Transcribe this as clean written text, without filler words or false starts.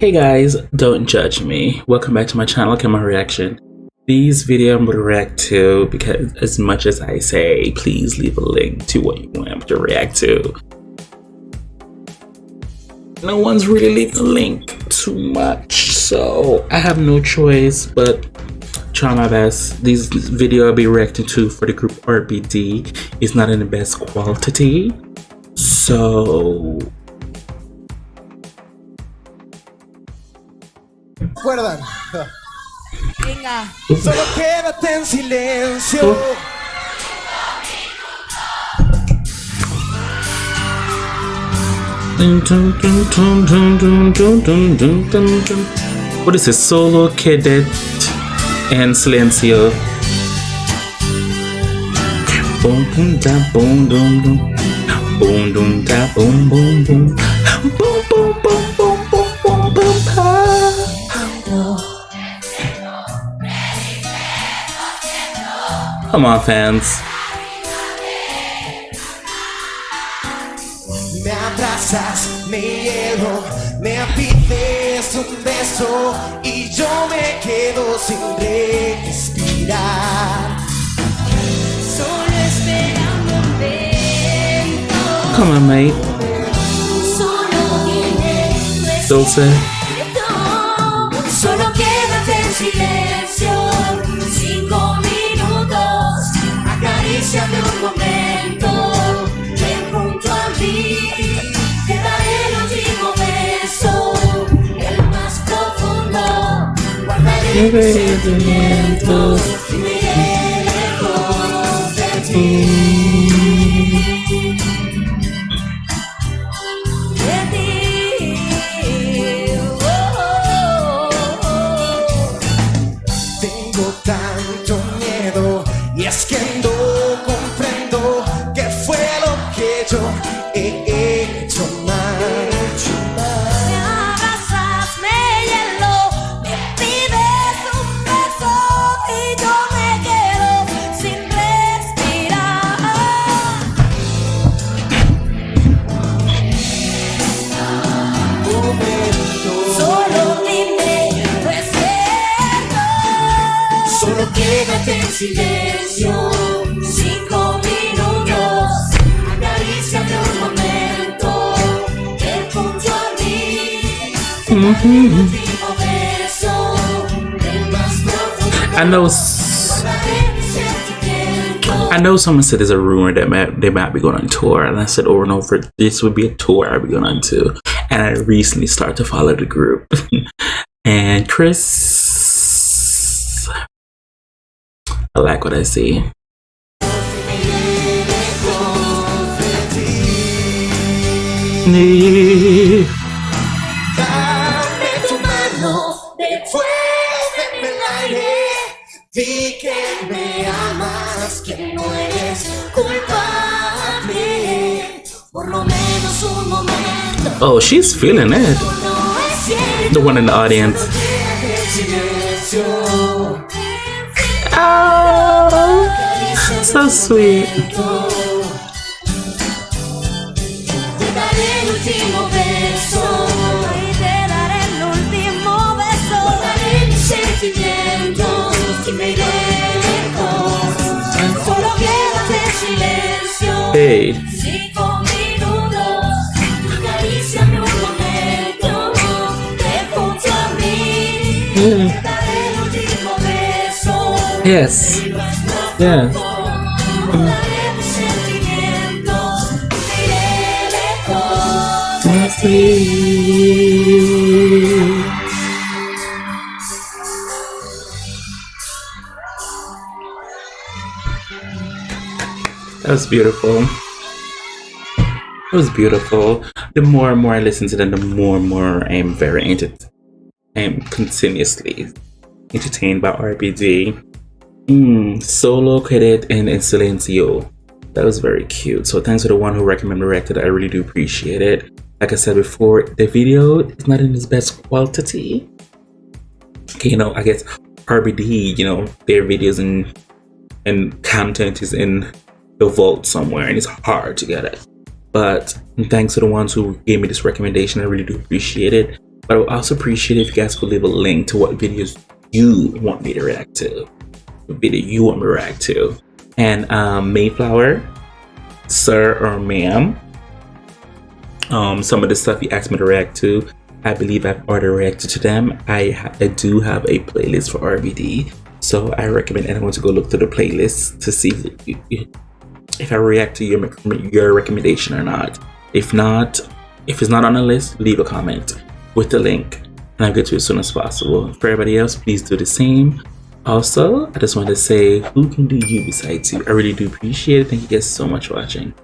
Hey guys, don't judge me. Welcome back to my channel, Camera Reaction. This video I'm gonna react to because as much as I say, please leave a link to what you want to react to. No one's really leaving a link too much, so I have no choice but try my best. This video I'll be reacting to for the group RBD is not in the best quality, so ¿Recuerdan? Venga. Solo quédate en silencio. What is this? Solo Cadet and Silencio. Boom boom da boom boom boom. Boom boom da boom boom boom. Boom boom boom boom boom boom boom. Come on, fans. Me abrazas, me hielo, me pides un beso y yo me quedo sin respirar. Solo esperando un momento. Come on, mate. Solo tienes Dulce. Solo quédate en silencio. 5 minutos. Acaríciate un momento. Ven junto a mí. Te daré el último beso. El más profundo. Guardaré mis sentimientos. Y me iré lejos de ti. Tengo tanto miedo y es que no comprendo qué fue lo que yo he hecho mal. Me abrazas, me hielo, me pides un beso y yo me quedo sin respirar. Solo dime, no es cierto. Solo quédate en silencio. 5 minutos. Acaríciate un momento. Ven junto a mí. El último beso. El más profundo. I know someone said there's a rumor that they might be going on tour, and I said over and over, this would be a tour I'll be going on to. And I recently started to follow the group. And Chris, I like what I see. Dame tu mano, devuélveme el aire. Di que me amas, que no eres culpable. Por lo menos un momento. Oh, she's feeling it. No es cierto. The one in the audience. Quédate en silencio. Oh, so sweet. Te daré el último beso. Y te daré el último beso. Guardaré mis sentimientos y me iré lejos. Solo quédate en silencio. Hey. 5 minutos. Acaríciame un momento. Ven junto a mí. Te daré el último beso. Yes. Yeah. Guardaré mis sentimientos y me iré lejos. That was beautiful. That was beautiful. The more and more I listen to them, the more and more I am I'm continuously entertained by RBD. Solo Cadet and Silencio. That was very cute. So thanks to the one who recommended reacted. I really do appreciate it. Like I said before, the video is not in its best quality. Okay, I guess RBD, their videos and content is in the vault somewhere and it's hard to get it. But thanks to the ones who gave me this recommendation, I really do appreciate it. But I would also appreciate if you guys could leave a link to what videos you want me to react to. What video you want me to react to. And Mayflower, sir or ma'am, some of the stuff you asked me to react to, I believe I've already reacted to them. I do have a playlist for RBD, so I recommend anyone to go look through the playlist to see if I react to your recommendation or not. If it's not on the list, leave a comment with the link and I'll get to it as soon as possible. For everybody else, please do the same. Also, I just want to say, who can do you besides you? I really do appreciate it. Thank you guys so much for watching.